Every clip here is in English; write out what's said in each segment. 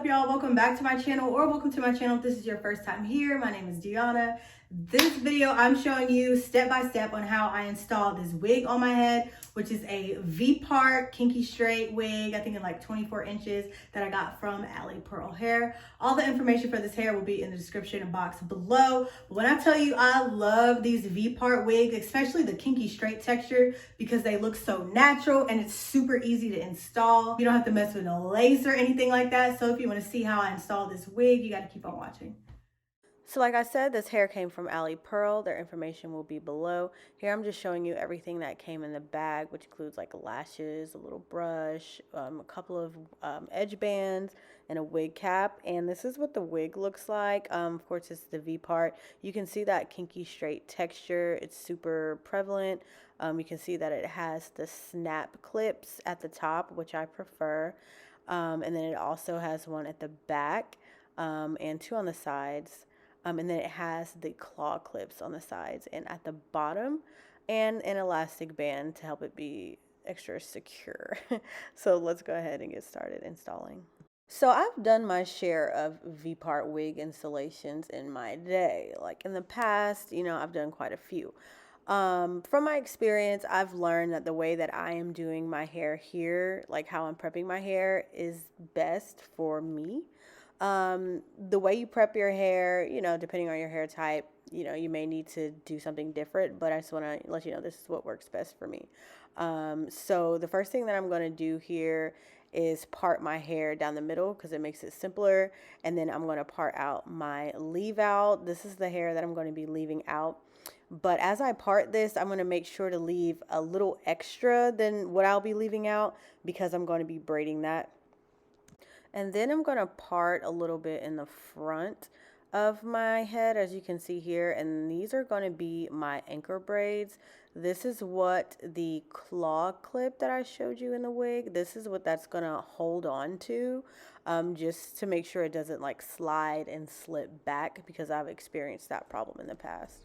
up, y'all? Welcome back to my channel, or welcome to my channel if this is your first time here. My name is Diona. This video I'm showing you step by step on how I installed this wig on my head, which is a V-part kinky straight wig, I think in like 24 inches, that I got from Alipearl hair. All the information for this hair will be in the description box below. But when I tell you I love these V-part wigs, especially the kinky straight texture, because they look so natural and it's super easy to install. You don't have to mess with no lace or anything like that. So if you want to see how I install this wig, you got to keep on watching. So like I said, this hair came from Alipearl. Their information will be below. Here I'm just showing you everything that came in the bag, which includes like lashes, a little brush, a couple of edge bands, and a wig cap. And this is what the wig looks like. Of course, it's the V part. You can see that kinky straight texture. It's super prevalent. You can see that it has the snap clips at the top, which I prefer. And then it also has one at the back and two on the sides. And then it has the claw clips on the sides and at the bottom, and an elastic band to help it be extra secure. So let's go ahead and get started installing. So I've done my share of V-part wig installations in my day. Like in the past, I've done quite a few. From my experience, I've learned that the way that I am doing my hair here, like how I'm prepping my hair, is best for me. The way you prep your hair, depending on your hair type, you may need to do something different, but I just want to let you know this is what works best for me. So the first thing that I'm going to do here is part my hair down the middle because it makes it simpler. And then I'm going to part out my leave out. This is the hair that I'm going to be leaving out. But as I part this, I'm going to make sure to leave a little extra than what I'll be leaving out because I'm going to be braiding that. And then I'm going to part a little bit in the front of my head, as you can see here. And these are going to be my anchor braids. This is what the claw clip that I showed you in the wig, this is what that's going to hold on to, just to make sure it doesn't like slide and slip back, because I've experienced that problem in the past.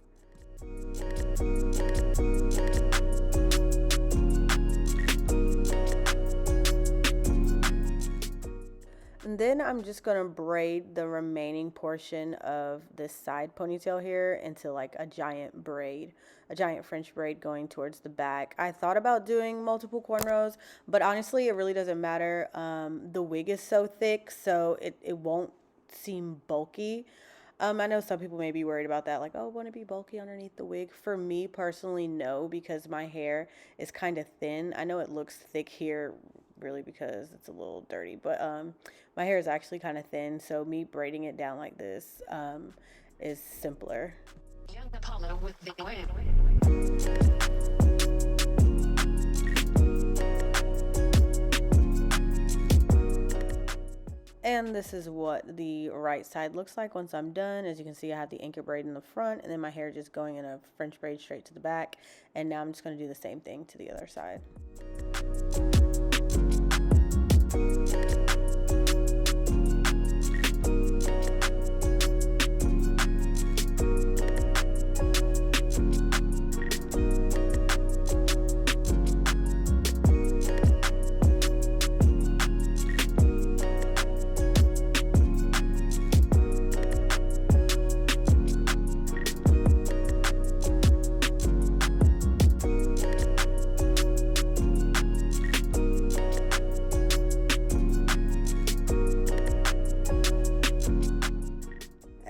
And then I'm just going to braid the remaining portion of this side ponytail here into like a giant braid, a giant French braid going towards the back. I thought about doing multiple cornrows, but honestly, it really doesn't matter. The wig is so thick, so it won't seem bulky. I know some people may be worried about that, like, oh, won't it be bulky underneath the wig? For me personally, no, because my hair is kind of thin. I know it looks thick here really because it's a little dirty, but my hair is actually kind of thin, so me braiding it down like this is simpler. And this is what the right side looks like once I'm done. As you can see, I have the anchor braid in the front, and then my hair just going in a French braid straight to the back. And now I'm just going to do the same thing to the other side.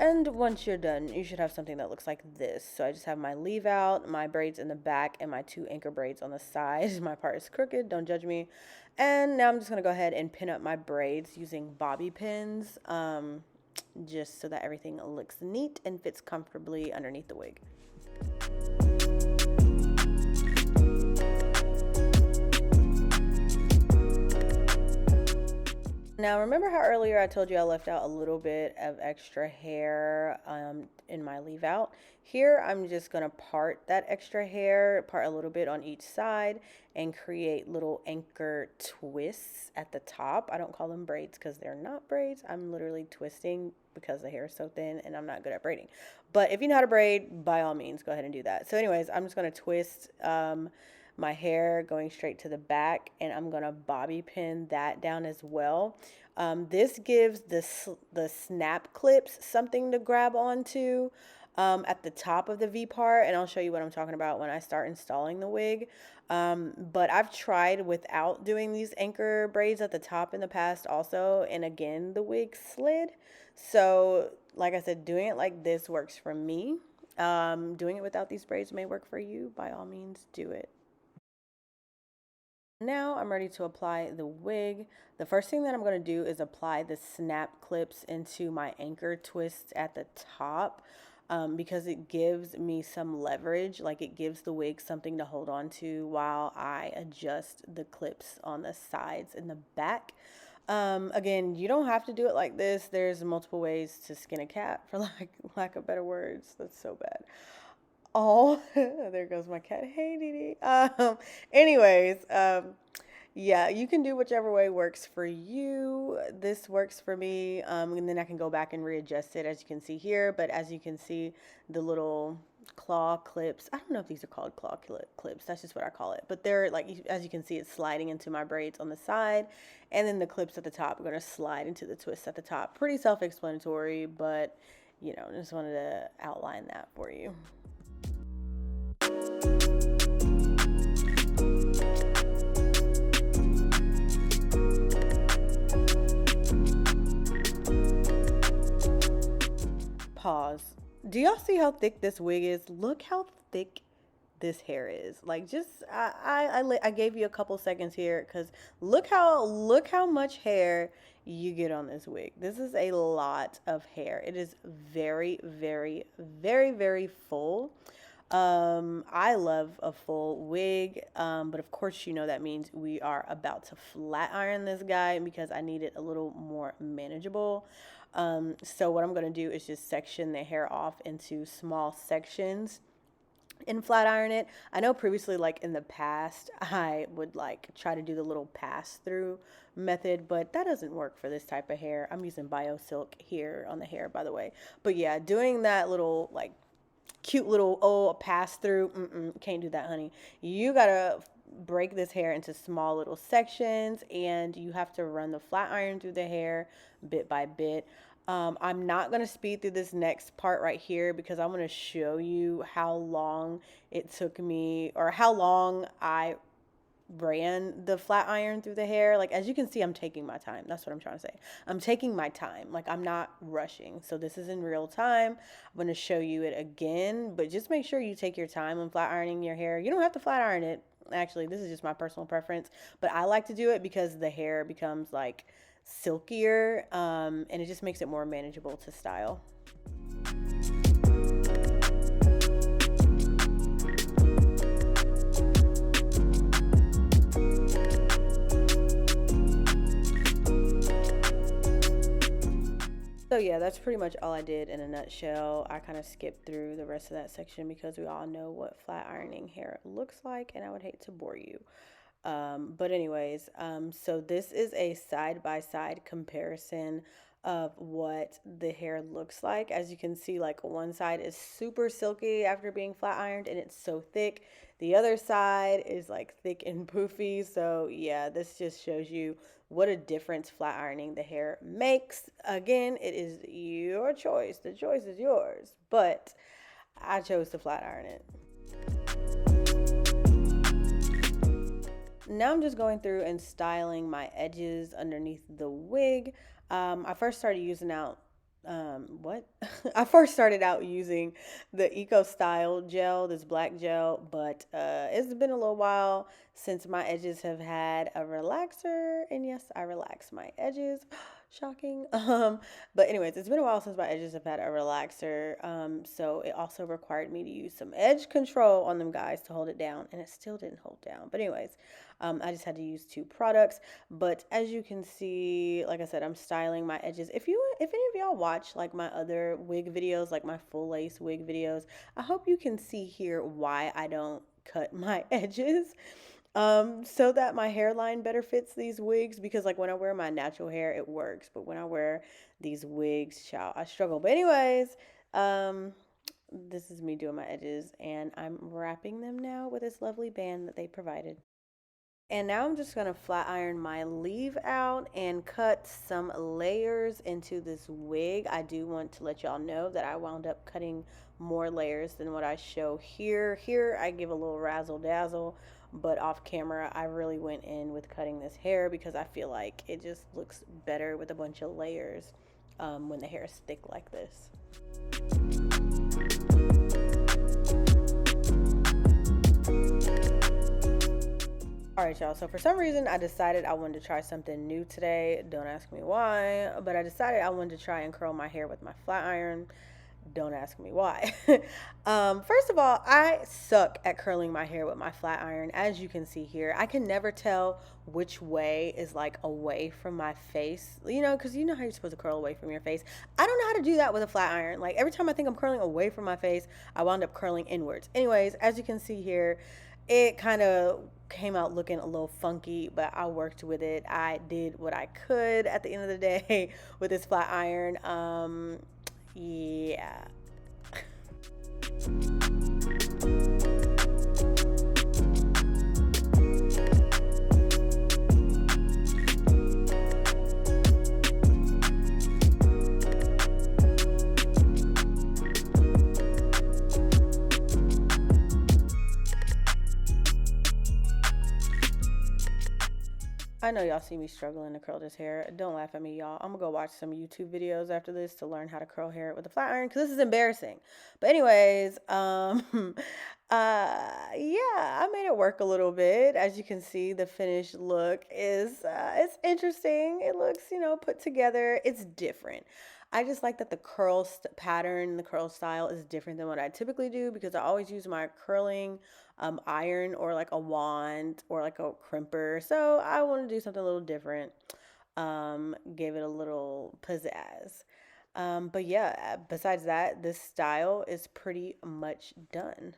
And once you're done, you should have something that looks like this. So I just have my leave out, my braids in the back, and my two anchor braids on the side. My part is crooked, don't judge me. And now I'm just going to go ahead and pin up my braids using bobby pins, just so that everything looks neat and fits comfortably underneath the wig. Now, remember how earlier I told you I left out a little bit of extra hair in my leave out? Here, I'm just going to part that extra hair, part a little bit on each side, and create little anchor twists at the top. I don't call them braids because they're not braids. I'm literally twisting because the hair is so thin and I'm not good at braiding. But if you know how to braid, by all means, go ahead and do that. So anyways, I'm just going to twist my hair going straight to the back, and I'm going to bobby pin that down as well. This gives the snap clips something to grab onto at the top of the V part, and I'll show you what I'm talking about when I start installing the wig. But I've tried without doing these anchor braids at the top in the past also, and again, the wig slid. So, like I said, doing it like this works for me. Doing it without these braids may work for you. By all means, do it. Now I'm ready to apply the wig. The first thing that I'm going to do is apply the snap clips into my anchor twist at the top, because it gives me some leverage, like it gives the wig something to hold on to while I adjust the clips on the sides and the back. Again, you don't have to do it like this. There's multiple ways to skin a cat, for lack of better words. That's so bad. Oh, there goes my cat. Hey, Dee Dee. Anyways, yeah, you can do whichever way works for you. This works for me. And then I can go back and readjust it, as you can see here. But as you can see, the little claw clips, I don't know if these are called claw clips. That's just what I call it. But they're like, as you can see, it's sliding into my braids on the side. And then the clips at the top are going to slide into the twist at the top. Pretty self-explanatory, but, you know, just wanted to outline that for you. Pause. Do y'all see how thick this wig is? Look how thick this hair is. Like, just I gave you a couple seconds here because look how much hair you get on this wig. This is a lot of hair. It is very, very, very, very full. I love a full wig, but of course, you know, that means we are about to flat iron this guy because I need it a little more manageable. So what I'm going to do is just section the hair off into small sections and flat iron it. I know previously, like in the past, I would like try to do the little pass through method, but that doesn't work for this type of hair. I'm using Bio Silk here on the hair, by the way. But yeah, doing that little like cute little pass through, can't do that, honey. You gotta break this hair into small little sections, and you have to run the flat iron through the hair bit by bit. I'm not going to speed through this next part right here because I'm going to show you how long it took me, or how long I ran the flat iron through the hair. Like, as you can see, I'm taking my time. That's what I'm trying to say. I'm taking my time. Like, I'm not rushing. So this is in real time. I'm going to show you it again, but just make sure you take your time when flat ironing your hair. You don't have to flat iron it. Actually, this is just my personal preference, but I like to do it because the hair becomes like silkier, and it just makes it more manageable to style. So yeah, that's pretty much all I did in a nutshell. I kind of skipped through the rest of that section because we all know what flat ironing hair looks like, and I would hate to bore you. But anyways, so this is a side-by-side comparison of what the hair looks like. As you can see, like one side is super silky after being flat ironed and it's so thick. The other side is like thick and poofy. So yeah, this just shows you what a difference flat ironing the hair makes. Again, it is your choice. The choice is yours, but I chose to flat iron it. Now I'm just going through and styling my edges underneath the wig. I first started using out what? I first started out using the Eco Style gel, this black gel, but it's been a little while since my edges have had a relaxer, and yes, I relax my edges. Shocking. But anyways, it's been a while since my edges have had a relaxer. So it also required me to use some edge control on them guys to hold it down, and it still didn't hold down. But anyways, I just had to use 2 products. But as you can see, like I said, I'm styling my edges. If any of y'all watch like my other wig videos, like my full lace wig videos, I hope you can see here why I don't cut my edges, so that my hairline better fits these wigs, because like when I wear my natural hair it works, but when I wear these wigs, child, I struggle. But anyways, this is me doing my edges, and I'm wrapping them now with this lovely band that they provided. And now I'm just gonna flat iron my leave out and cut some layers into this wig. I do want to let y'all know that I wound up cutting more layers than what I show here. Here I give a little razzle dazzle, but off camera I really went in with cutting this hair because I feel like it just looks better with a bunch of layers when the hair is thick like this. Alright y'all, so for some reason I decided I wanted to try something new today. Don't ask me why, but I decided I wanted to try and curl my hair with my flat iron. Don't ask me why. First of all, I suck at curling my hair with my flat iron. As you can see here, I can never tell which way is like away from my face, you know, because you know how you're supposed to curl away from your face. I don't know how to do that with a flat iron. Like every time I think I'm curling away from my face, I wound up curling inwards. Anyways, as you can see here, it kind of came out looking a little funky, but I worked with it. I did what I could at the end of the day with this flat iron. Yeah. I know y'all see me struggling to curl this hair. Don't laugh at me, y'all. I'm gonna go watch some YouTube videos after this to learn how to curl hair with a flat iron because this is embarrassing. But anyways, yeah, I made it work a little bit. As you can see, the finished look is it's interesting. It looks, you know, put together. It's different. I just like that the curl pattern, the curl style is different than what I typically do because I always use my curling iron or like a wand or like a crimper. So I want to do something a little different. Give it a little pizzazz. But yeah, besides that, this style is pretty much done.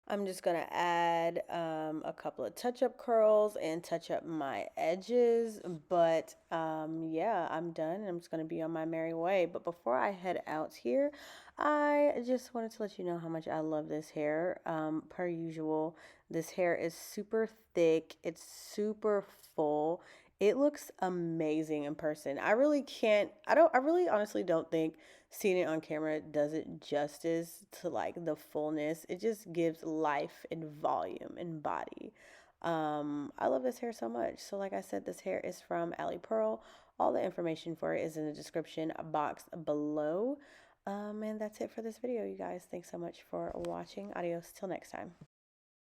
I'm just gonna add a couple of touch-up curls and touch up my edges, but yeah, I'm done. I'm just gonna be on my merry way. But before I head out here, I just wanted to let you know how much I love this hair. Per usual, this hair is super thick. It's super full. It looks amazing in person. I really can't, I really honestly don't think seeing it on camera does it justice to like the fullness. It just gives life and volume and body. I love this hair so much. So like I said, this hair is from Alipearl. All the information for it is in the description box below. And that's it for this video, you guys. Thanks so much for watching. Adios till next time.